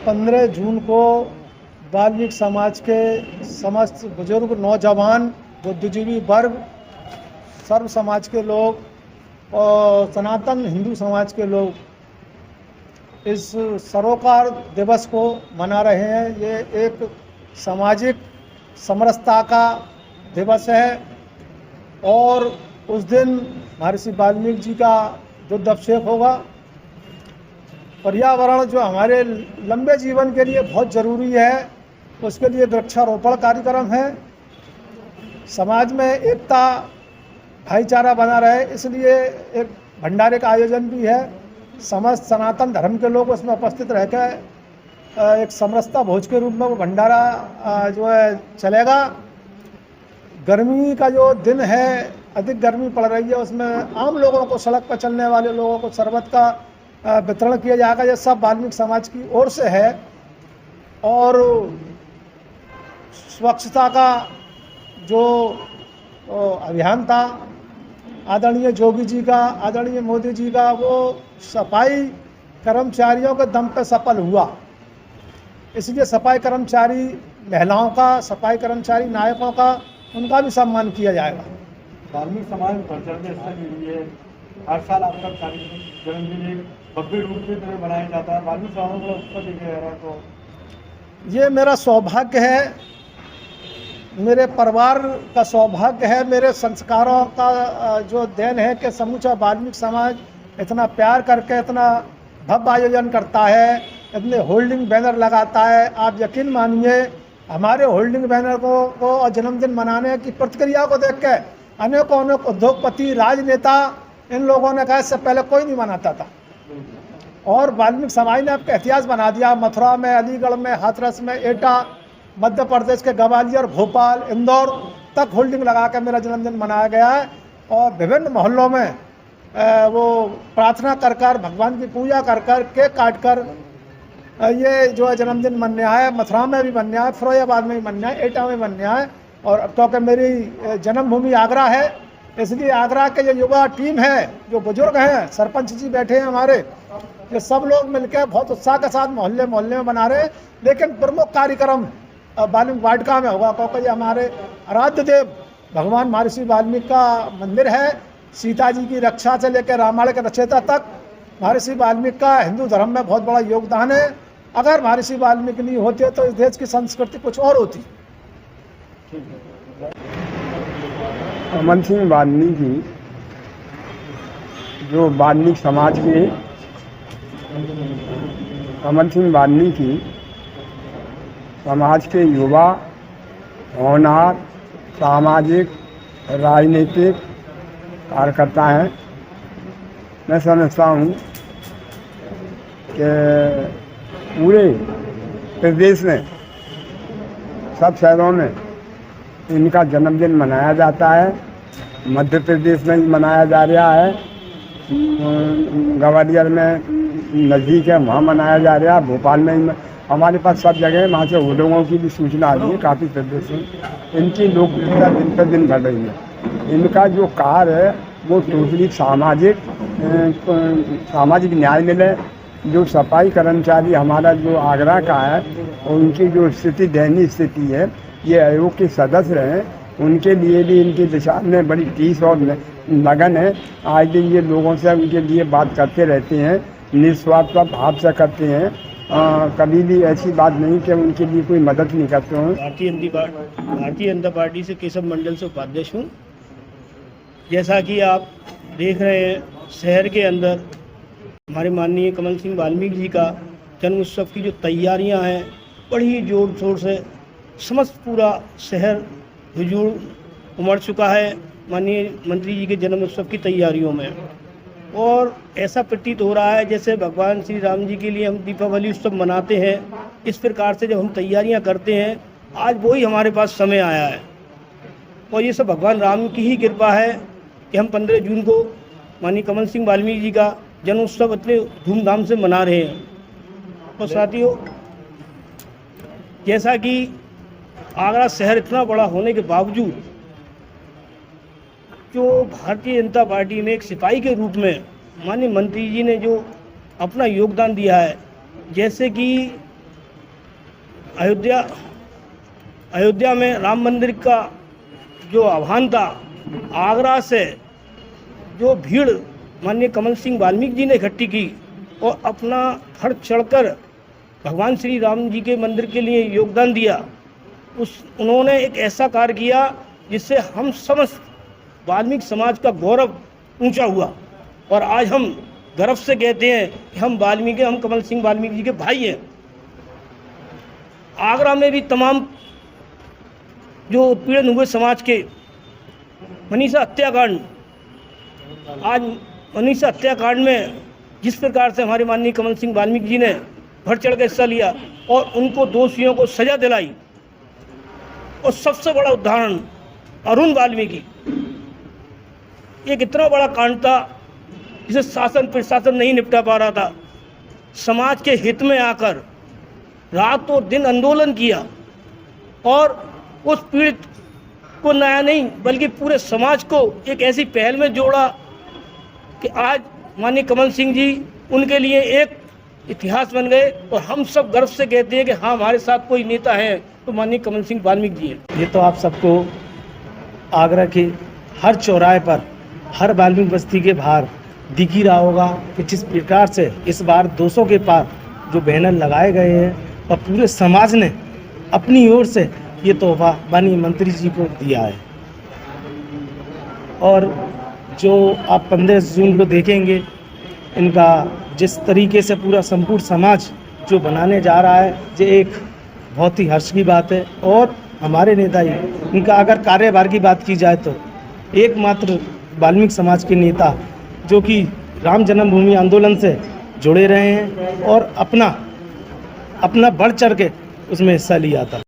15 जून को वाल्मीकि समाज के समस्त बुजुर्ग, नौजवान, बुद्धिजीवी वर्ग, सर्व समाज के लोग और सनातन हिंदू समाज के लोग इस सरोकार दिवस को मना रहे हैं। ये एक सामाजिक समरसता का दिवस है और उस दिन महर्षि वाल्मीकि जी का बुद्धाभिषेक होगा। पर्यावरण जो हमारे लंबे जीवन के लिए बहुत ज़रूरी है, उसके लिए वृक्षारोपण कार्यक्रम है। समाज में एकता, भाईचारा बना रहे, इसलिए एक भंडारे का आयोजन भी है। समस्त सनातन धर्म के लोग उसमें उपस्थित रहकर एक समरसता भोज के रूप में वो भंडारा जो है चलेगा। गर्मी का जो दिन है, अधिक गर्मी पड़ रही है, उसमें आम लोगों को, सड़क पर चलने वाले लोगों को शरबत का वितरण किया जाएगा। ये सब वाल्मीकि समाज की ओर से है। और स्वच्छता का जो अभियान था आदरणीय योगी जी का, आदरणीय मोदी जी का, वो सफाई कर्मचारियों के दम पे सफल हुआ। इसलिए सफाई कर्मचारी महिलाओं का, सफाई कर्मचारी नायकों का, उनका भी सम्मान किया जाएगा। वाल्मीकि समाज बढ़-चढ़ के हर साल आपका कार्यक्रम जन्मदिन भव्य रूप से मनाया जाता है। वाल्मीकि समाज का उत्सव देखा जा रहा है, तो ये मेरा सौभाग्य है, मेरे परिवार का सौभाग्य है, मेरे संस्कारों का जो देन है कि समूचा वाल्मीकि समाज इतना प्यार करके इतना भव्य आयोजन करता है, इतने होल्डिंग बैनर लगाता है। आप यकीन मानिए, हमारे होल्डिंग बैनर को और जन्मदिन मनाने की प्रतिक्रिया को देख के अनेकों उद्योगपति, राजनेता, इन लोगों ने कहा इससे पहले कोई नहीं मनाता था। और वाल्मीकि समाज ने आपका इतिहास बना दिया। मथुरा में, अलीगढ़ में, हाथरस में, एटा, मध्य प्रदेश के ग्वालियर, भोपाल, इंदौर तक होल्डिंग लगा कर मेरा जन्मदिन मनाया गया है। और विभिन्न मोहल्लों में वो प्रार्थना कर कर, भगवान की पूजा कर कर, केक काट कर ये जो है जन्मदिन मनने आए। मथुरा में भी मनने आए, फिरोजाबाद में भी मनने आए, एटा में मनने आए। और क्योंकि मेरी जन्मभूमि आगरा है, इसलिए आगरा के जो युवा टीम है, जो बुजुर्ग हैं, सरपंच जी बैठे हैं हमारे, ये सब लोग मिलकर बहुत उत्साह के साथ मोहल्ले मोहल्ले में बना रहे हैं। लेकिन प्रमुख कार्यक्रम वाल्मीकि वाटिका में होगा, क्योंकि ये हमारे आराध्य देव भगवान महर्षि वाल्मीकि का मंदिर है। सीता जी की रक्षा से लेकर रामायण के रचयिता तक महर्षि वाल्मीकि का हिंदू धर्म में बहुत बड़ा योगदान है। अगर महर्षि वाल्मीकि नहीं होते तो इस देश की संस्कृति कुछ और होती। कमल सिंह वाल्मीकि जो वाल्मीकि समाज के, कमल सिंह वाल्मीकि समाज के युवा, होनहार, सामाजिक, राजनीतिक कार्यकर्ता हैं। मैं समझता हूँ कि पूरे प्रदेश में, सब शहरों में इनका जन्मदिन मनाया जाता है। मध्य प्रदेश में मनाया जा रहा है, ग्वालियर में नज़दीक है, वहाँ मनाया जा रहा है, भोपाल में हमारे पास सब जगह, वहाँ से लोगों की भी सूचना आ रही है। काफ़ी प्रदेश में इनकी लोकप्रियता दिन पर दिन बढ़ रही है। इनका जो कार्य है वो टोटली सामाजिक न्याय मिले। जो सफाई कर्मचारी हमारा जो आगरा का है, उनकी जो स्थिति, दयनीय स्थिति है, ये आयोग के सदस्य हैं, उनके लिए भी इनकी दिशा में बड़ी टीस और लगन है। आज दिन ये लोगों से उनके लिए बात करते रहते हैं, निस्वार्थ भाव से करते हैं। कभी भी ऐसी बात नहीं कि उनके लिए कोई मदद नहीं करते हों। भारतीय जनता पार्टी से केशव मंडल से उपाध्यक्ष हूँ। जैसा कि आप देख रहे हैं, शहर के अंदर हमारे माननीय कमल सिंह वाल्मीकि जी का जन्म उत्सव की जो तैयारियां हैं, बड़ी जोर शोर से समस्त पूरा शहर हुजूम उमड़ चुका है माननीय मंत्री जी के जन्म उत्सव की तैयारियों में। और ऐसा प्रतीत हो रहा है जैसे भगवान श्री राम जी के लिए हम दीपावली उत्सव मनाते हैं, इस प्रकार से जब हम तैयारियां करते हैं, आज वही हमारे पास समय आया है। और ये सब भगवान राम की ही कृपा है कि हम 15 जून को माननीय कमल सिंह वाल्मीकि जी का जन्म उत्सव इतने धूमधाम से मना रहे हैं। और साथियों, जैसा कि आगरा शहर इतना बड़ा होने के बावजूद जो भारतीय जनता पार्टी में एक सिपाही के रूप में माननीय मंत्री जी ने जो अपना योगदान दिया है, जैसे कि अयोध्या में राम मंदिर का जो आह्वान था, आगरा से जो भीड़ माननीय कमल सिंह वाल्मीकि जी ने इकट्ठी की और अपना हर चढ़कर भगवान श्री राम जी के मंदिर के लिए योगदान दिया, उन्होंने एक ऐसा कार्य किया जिससे हम समस्त वाल्मीकि समाज का गौरव ऊंचा हुआ। और आज हम गर्व से कहते हैं कि हम कमल सिंह वाल्मीकि जी के भाई हैं। आगरा में भी तमाम जो उत्पीड़न हुए समाज के मनीषा हत्याकांड, आज मनीषा हत्याकांड में जिस प्रकार से हमारे माननीय कमल सिंह वाल्मीकि जी ने बढ़ चढ़ कर हिस्सा लिया और उनको दोषियों को सजा दिलाई, और सबसे बड़ा उदाहरण अरुण वाल्मीकि, एक इतना बड़ा कांड था जिसे शासन प्रशासन नहीं निपटा पा रहा था। समाज के हित में आकर रात और दिन आंदोलन किया और उस पीड़ित को न्याय नहीं बल्कि पूरे समाज को एक ऐसी पहल में जोड़ा कि आज माननीय कमल सिंह जी उनके लिए एक इतिहास बन गए। और हम सब गर्व से कहते हैं कि हाँ, हमारे साथ कोई नेता है तो माननीय कमल सिंह वाल्मीकि जी हैं। ये तो आप सबको आगरा के हर चौराहे पर, हर वाल्मीकि बस्ती के बाहर दिख ही रहा होगा कि जिस प्रकार से इस बार 200 के पार जो बैनर लगाए गए हैं और पूरे समाज ने अपनी ओर से ये तोहफा माननीय मंत्री जी को दिया है। और जो आप 15 जून को देखेंगे, इनका जिस तरीके से पूरा संपूर्ण समाज जो बनाने जा रहा है, ये एक बहुत ही हर्ष की बात है। और हमारे नेता ही, इनका अगर कार्यभार की बात की जाए तो एकमात्र वाल्मीकि समाज के नेता जो कि राम जन्मभूमि आंदोलन से जुड़े रहे हैं और अपना बढ़ चढ़ के उसमें हिस्सा लिया था।